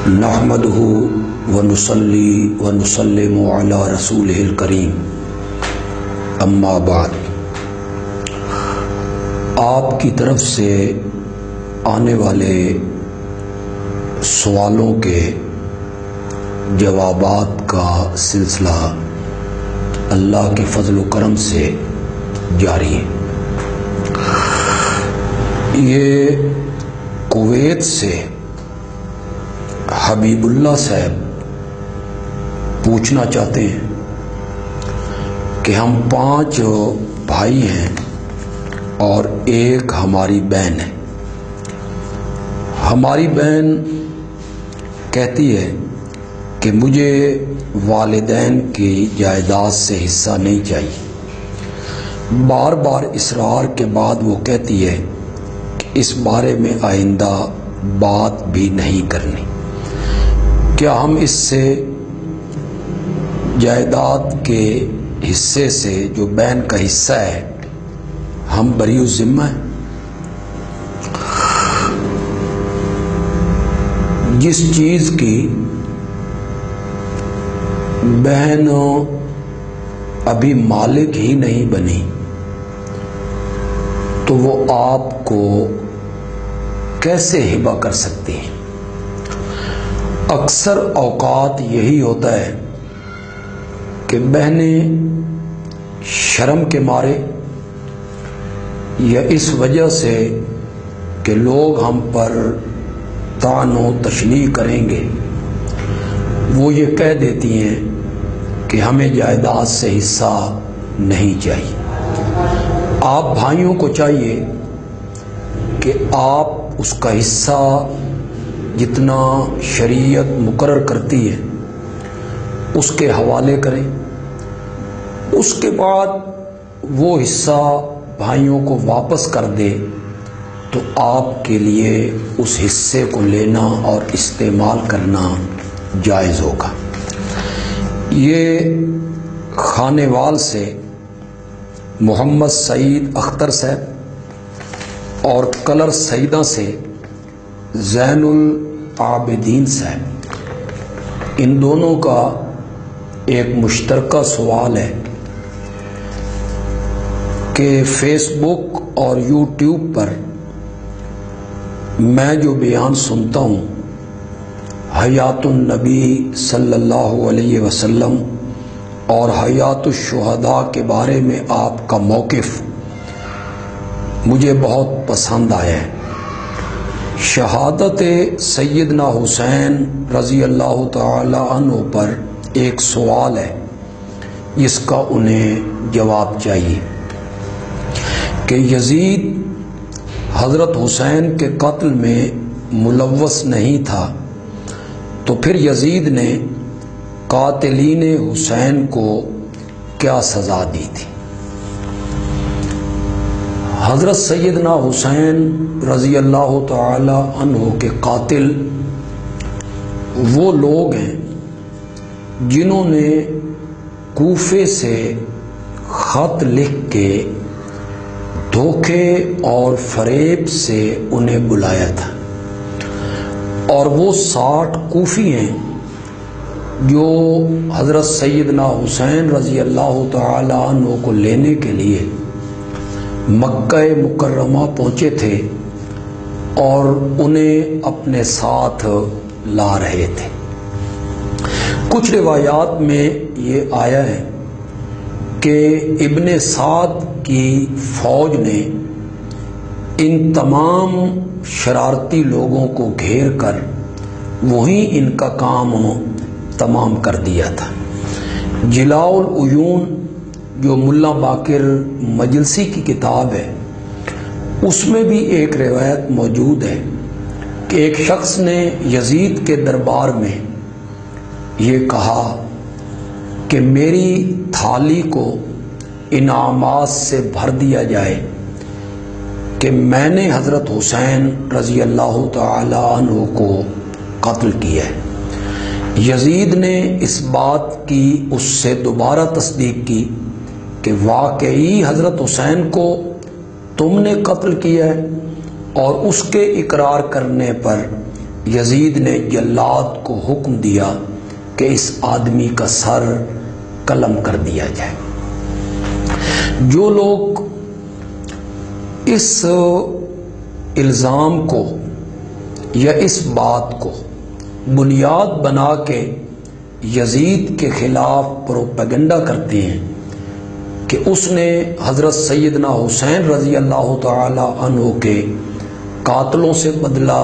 نحمدہ ونصلی ونسلم علی رسولہ الکریم، اما بعد۔ آپ کی طرف سے آنے والے سوالوں کے جوابات کا سلسلہ اللہ کے فضل و کرم سے جاری ہے۔ یہ کویت سے حبیب اللہ صاحب پوچھنا چاہتے ہیں کہ ہم 5 بھائی ہیں اور ایک ہماری بہن ہے۔ ہماری بہن کہتی ہے کہ مجھے والدین کی جائیداد سے حصہ نہیں چاہیے۔ بار بار اصرار کے بعد وہ کہتی ہے کہ اس بارے میں آئندہ بات بھی نہیں کرنی۔ کیا ہم اس سے جائیداد کے حصے سے جو بہن کا حصہ ہے ہم بری الذمہ ہیں؟ جس چیز کی بہن ابھی مالک ہی نہیں بنی تو وہ آپ کو کیسے ہبہ کر سکتی ہیں؟ اکثر اوقات یہی ہوتا ہے کہ بہنیں شرم کے مارے یا اس وجہ سے کہ لوگ ہم پر طعن و تشنیع کریں گے، وہ یہ کہہ دیتی ہیں کہ ہمیں جائیداد سے حصہ نہیں چاہیے۔ آپ بھائیوں کو چاہیے کہ آپ اس کا حصہ جتنا شریعت مقرر کرتی ہے اس کے حوالے کریں، اس کے بعد وہ حصہ بھائیوں کو واپس کر دے تو آپ کے لیے اس حصے کو لینا اور استعمال کرنا جائز ہوگا۔ یہ خانیوال سے محمد سعید اختر صاحب اور کلر سیدہ سے زین العابدین صاحب، ان دونوں کا ایک مشترکہ سوال ہے کہ فیس بک اور یوٹیوب پر میں جو بیان سنتا ہوں حیات النبی صلی اللہ علیہ وسلم اور حیات الشہداء کے بارے میں آپ کا موقف مجھے بہت پسند آیا ہے۔ شہادت سیدنا حسین رضی اللہ تعالی عنہ پر ایک سوال ہے جس کا انہیں جواب چاہیے کہ یزید حضرت حسین کے قتل میں ملوث نہیں تھا تو پھر یزید نے قاتلین حسین کو کیا سزا دی تھی؟ حضرت سیدنا حسین رضی اللہ تعالی عنہ کے قاتل وہ لوگ ہیں جنہوں نے کوفے سے خط لکھ کے دھوکے اور فریب سے انہیں بلایا تھا، اور وہ 60 کوفی ہیں جو حضرت سیدنا حسین رضی اللہ تعالی عنہ کو لینے کے لیے مکہ مکرمہ پہنچے تھے اور انہیں اپنے ساتھ لا رہے تھے۔ کچھ روایات میں یہ آیا ہے کہ ابن سعد کی فوج نے ان تمام شرارتی لوگوں کو گھیر کر وہیں ان کا کام تمام کر دیا تھا۔ جلاء العیون جو ملا باقر مجلسی کی کتاب ہے اس میں بھی ایک روایت موجود ہے کہ ایک شخص نے یزید کے دربار میں یہ کہا کہ میری تھالی کو انعامات سے بھر دیا جائے کہ میں نے حضرت حسین رضی اللہ تعالی عنہ کو قتل کیا ہے۔ یزید نے اس بات کی اس سے دوبارہ تصدیق کی کہ واقعی حضرت حسین کو تم نے قتل کیا ہے، اور اس کے اقرار کرنے پر یزید نے جلاد کو حکم دیا کہ اس آدمی کا سر قلم کر دیا جائے۔ جو لوگ اس الزام کو یا اس بات کو بنیاد بنا کے یزید کے خلاف پروپیگنڈا کرتے ہیں کہ اس نے حضرت سیدنا حسین رضی اللہ تعالی عنہ کے قاتلوں سے بدلہ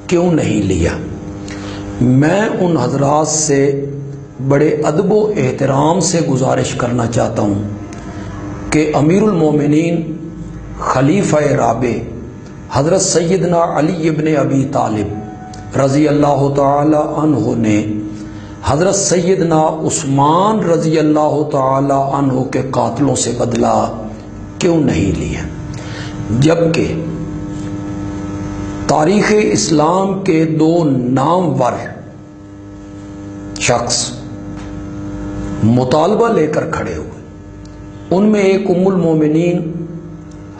کیوں نہیں لیا، میں ان حضرات سے بڑے ادب و احترام سے گزارش کرنا چاہتا ہوں کہ امیر المومنین خلیفہ رابع حضرت سیدنا علی ابن ابی طالب رضی اللہ تعالی عنہ نے حضرت سیدنا عثمان رضی اللہ تعالی عنہ کے قاتلوں سے بدلہ کیوں نہیں لیا، جبکہ تاریخ اسلام کے دو نامور شخص مطالبہ لے کر کھڑے ہوئے، ان میں ایک ام المومنین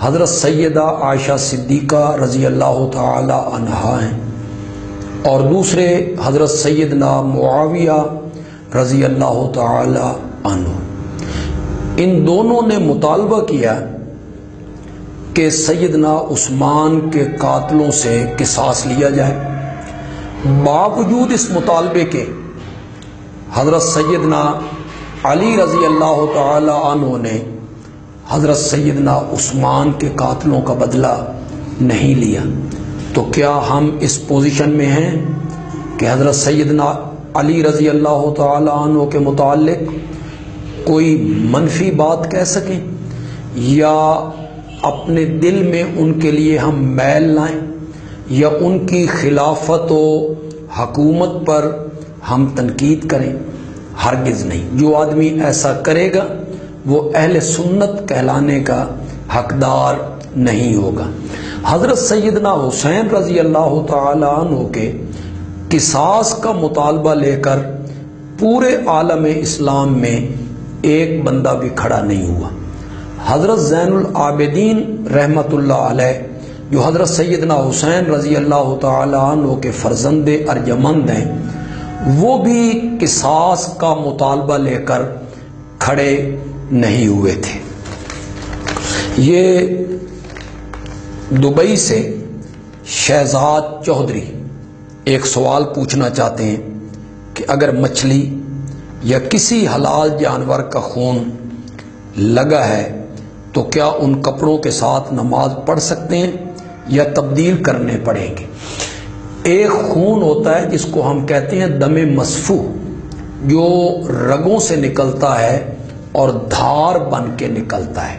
حضرت سیدہ عائشہ صدیقہ رضی اللہ تعالی عنہا ہیں اور دوسرے حضرت سیدنا معاویہ رضی اللہ تعالی عنہ۔ ان دونوں نے مطالبہ کیا کہ سیدنا عثمان کے قاتلوں سے قصاص لیا جائے۔ باوجود اس مطالبے کے حضرت سیدنا علی رضی اللہ تعالی عنہ نے حضرت سیدنا عثمان کے قاتلوں کا بدلہ نہیں لیا۔ تو کیا ہم اس پوزیشن میں ہیں کہ حضرت سیدنا علی رضی اللہ تعالی عنہ کے متعلق کوئی منفی بات کہہ سکیں یا اپنے دل میں ان کے لیے ہم میل لائیں یا ان کی خلافت و حکومت پر ہم تنقید کریں؟ ہرگز نہیں۔ جو آدمی ایسا کرے گا وہ اہل سنت کہلانے کا حقدار نہیں ہوگا۔ حضرت سیدنا حسین رضی اللہ تعالی عنہ کے قصاص کا مطالبہ لے کر پورے عالم اسلام میں ایک بندہ بھی کھڑا نہیں ہوا۔ حضرت زین العابدین رحمت اللہ علیہ جو حضرت سیدنا حسین رضی اللہ تعالی عنہ کے فرزند ارجمند ہیں، وہ بھی قصاص کا مطالبہ لے کر کھڑے نہیں ہوئے تھے۔ یہ دبئی سے شہزاد چودھری ایک سوال پوچھنا چاہتے ہیں کہ اگر مچھلی یا کسی حلال جانور کا خون لگا ہے تو کیا ان کپڑوں کے ساتھ نماز پڑھ سکتے ہیں یا تبدیل کرنے پڑیں گے؟ ایک خون ہوتا ہے جس کو ہم کہتے ہیں دم مصفوح، جو رگوں سے نکلتا ہے اور دھار بن کے نکلتا ہے،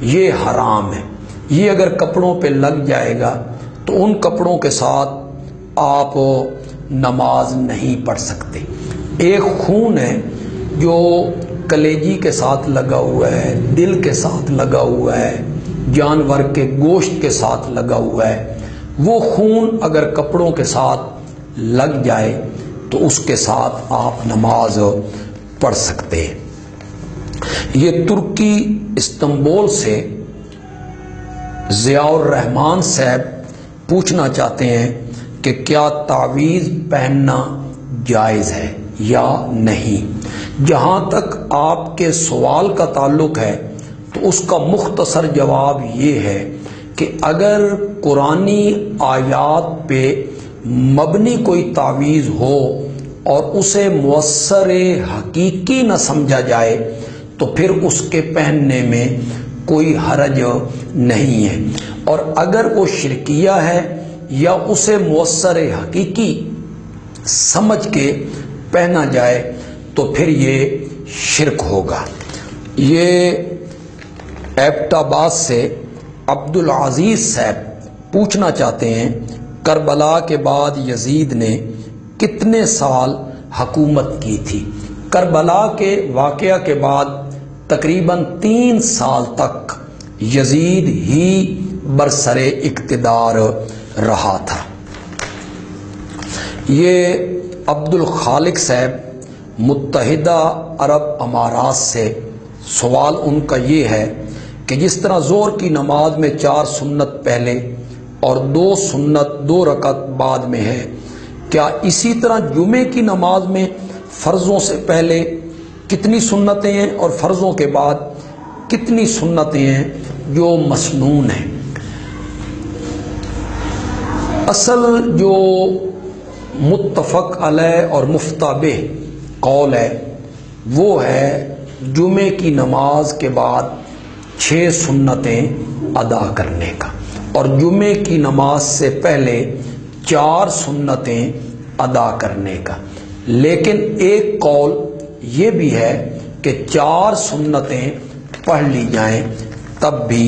یہ حرام ہے۔ یہ اگر کپڑوں پہ لگ جائے گا تو ان کپڑوں کے ساتھ آپ نماز نہیں پڑھ سکتے۔ ایک خون ہے جو کلیجی کے ساتھ لگا ہوا ہے، دل کے ساتھ لگا ہوا ہے، جانور کے گوشت کے ساتھ لگا ہوا ہے، وہ خون اگر کپڑوں کے ساتھ لگ جائے تو اس کے ساتھ آپ نماز پڑھ سکتے ہیں۔ یہ ترکی استنبول سے ضیاء الرحمان صاحب پوچھنا چاہتے ہیں کہ کیا تعویذ پہننا جائز ہے یا نہیں؟ جہاں تک آپ کے سوال کا تعلق ہے تو اس کا مختصر جواب یہ ہے کہ اگر قرآنی آیات پہ مبنی کوئی تعویذ ہو اور اسے مؤثر حقیقی نہ سمجھا جائے تو پھر اس کے پہننے میں کوئی حرج نہیں ہے، اور اگر وہ شرکیہ ہے یا اسے مؤثر حقیقی سمجھ کے پہنا جائے تو پھر یہ شرک ہوگا۔ یہ ایبٹ آباد سے عبد العزیز صاحب پوچھنا چاہتے ہیں کربلا کے بعد یزید نے کتنے سال حکومت کی تھی؟ کربلا کے واقعہ کے بعد تقریباً 3 سال تک یزید ہی برسر اقتدار رہا تھا۔ یہ عبد الخالق صاحب متحدہ عرب امارات سے سوال ان کا یہ ہے کہ جس طرح ظہر کی نماز میں 4 سنت پہلے اور 2 سنت 2 رکعت بعد میں ہے، کیا اسی طرح جمعے کی نماز میں فرضوں سے پہلے کتنی سنتیں ہیں اور فرضوں کے بعد کتنی سنتیں ہیں جو مسنون ہیں؟ اصل جو متفق علیہ اور مفتابہ قول ہے وہ ہے جمعے کی نماز کے بعد 6 سنتیں ادا کرنے کا، اور جمعے کی نماز سے پہلے 4 سنتیں ادا کرنے کا۔ لیکن ایک قول یہ بھی ہے کہ 4 سنتیں پڑھ لی جائیں تب بھی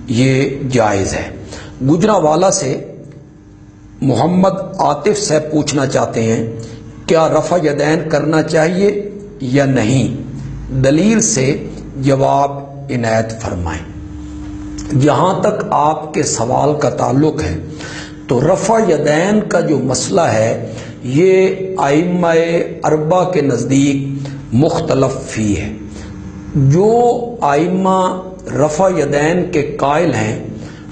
یہ جائز ہے۔ گجرانوالہ سے محمد عاطف صاحب پوچھنا چاہتے ہیں کیا رفع یدین کرنا چاہیے یا نہیں؟ دلیل سے جواب عنایت فرمائیں۔ جہاں تک آپ کے سوال کا تعلق ہے تو رفع یدین کا جو مسئلہ ہے یہ ائمہ اربعہ کے نزدیک مختلف فی ہے۔ جو ائمہ رفع یدین کے قائل ہیں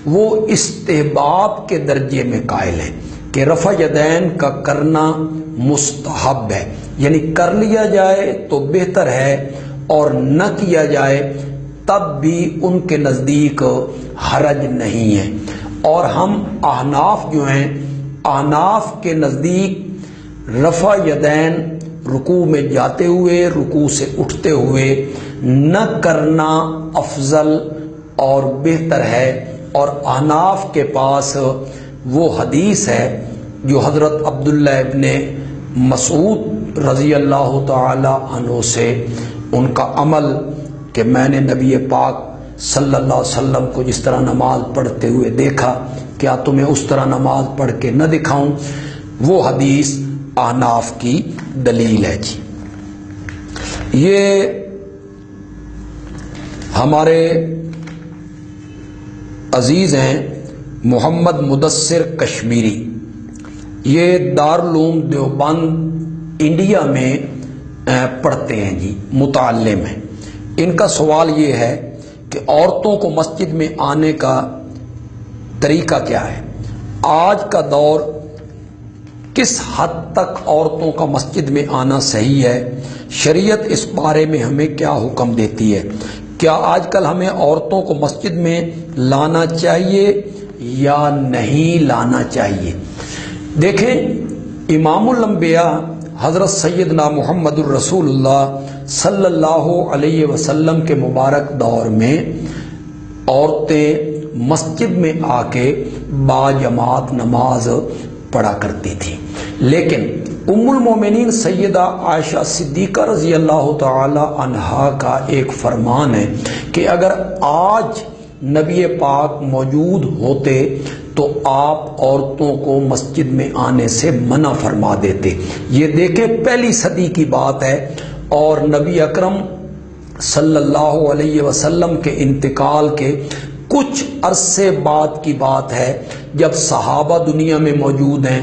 وہ استحباب کے درجے میں قائل ہیں کہ رفع یدین کا کرنا مستحب ہے، یعنی کر لیا جائے تو بہتر ہے اور نہ کیا جائے تب بھی ان کے نزدیک حرج نہیں ہے۔ اور ہم احناف جو ہیں، احناف کے نزدیک رفع یدین رکوع میں جاتے ہوئے، رکوع سے اٹھتے ہوئے نہ کرنا افضل اور بہتر ہے، اور احناف کے پاس وہ حدیث ہے جو حضرت عبداللہ ابن مسعود رضی اللہ تعالی عنہ سے ان کا عمل کہ میں نے نبی پاک صلی اللہ علیہ وسلم کو جس طرح نماز پڑھتے ہوئے دیکھا، کیا تمہیں اس طرح نماز پڑھ کے نہ دکھاؤں؟ وہ حدیث احناف کی دلیل ہے جی۔ یہ ہمارے عزیز ہیں محمد مدثر کشمیری، یہ دارالعلوم دیوبند انڈیا میں پڑھتے ہیں جی، متعلم ہیں۔ ان کا سوال یہ ہے کہ عورتوں کو مسجد میں آنے کا طریقہ کیا ہے؟ آج کا دور کس حد تک عورتوں کا مسجد میں آنا صحیح ہے؟ شریعت اس بارے میں ہمیں کیا حکم دیتی ہے؟ کیا آج کل ہمیں عورتوں کو مسجد میں لانا چاہیے یا نہیں لانا چاہیے؟ دیکھیں، امام الانبیاء حضرت سیدنا محمد الرسول اللہ صلی اللہ علیہ وسلم کے مبارک دور میں عورتیں مسجد میں آ کے باجماعت نماز پڑھا کرتی تھیں، لیکن ام المومنین سیدہ عائشہ صدیقہ رضی اللہ تعالی عنہا کا ایک فرمان ہے کہ اگر آج نبی پاک موجود ہوتے تو آپ عورتوں کو مسجد میں آنے سے منع فرما دیتے۔ یہ دیکھیں پہلی صدی کی بات ہے، اور نبی اکرم صلی اللہ علیہ وسلم کے انتقال کے کچھ عرصے بعد کی بات ہے، جب صحابہ دنیا میں موجود ہیں،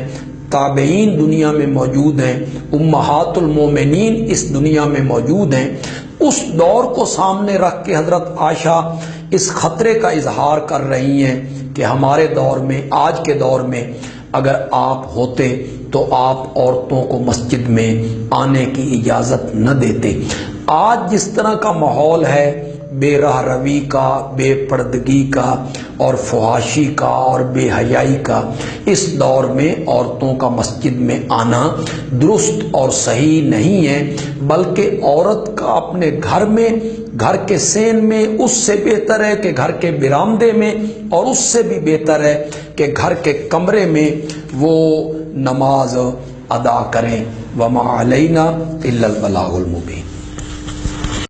تابعین دنیا میں موجود ہیں، امہات المومنین اس دنیا میں موجود ہیں۔ اس دور کو سامنے رکھ کے حضرت عائشہ اس خطرے کا اظہار کر رہی ہیں کہ ہمارے دور میں، آج کے دور میں اگر آپ ہوتے تو آپ عورتوں کو مسجد میں آنے کی اجازت نہ دیتے۔ آج جس طرح کا ماحول ہے بے راہ روی کا، بے پردگی کا اور فحاشی کا اور بے حیائی کا، اس دور میں عورتوں کا مسجد میں آنا درست اور صحیح نہیں ہے، بلکہ عورت کا اپنے گھر میں، گھر کے سین میں اس سے بہتر ہے کہ گھر کے برآمدے میں، اور اس سے بھی بہتر ہے کہ گھر کے کمرے میں وہ نماز ادا کریں۔ وما علینا الا البلاغ المبین۔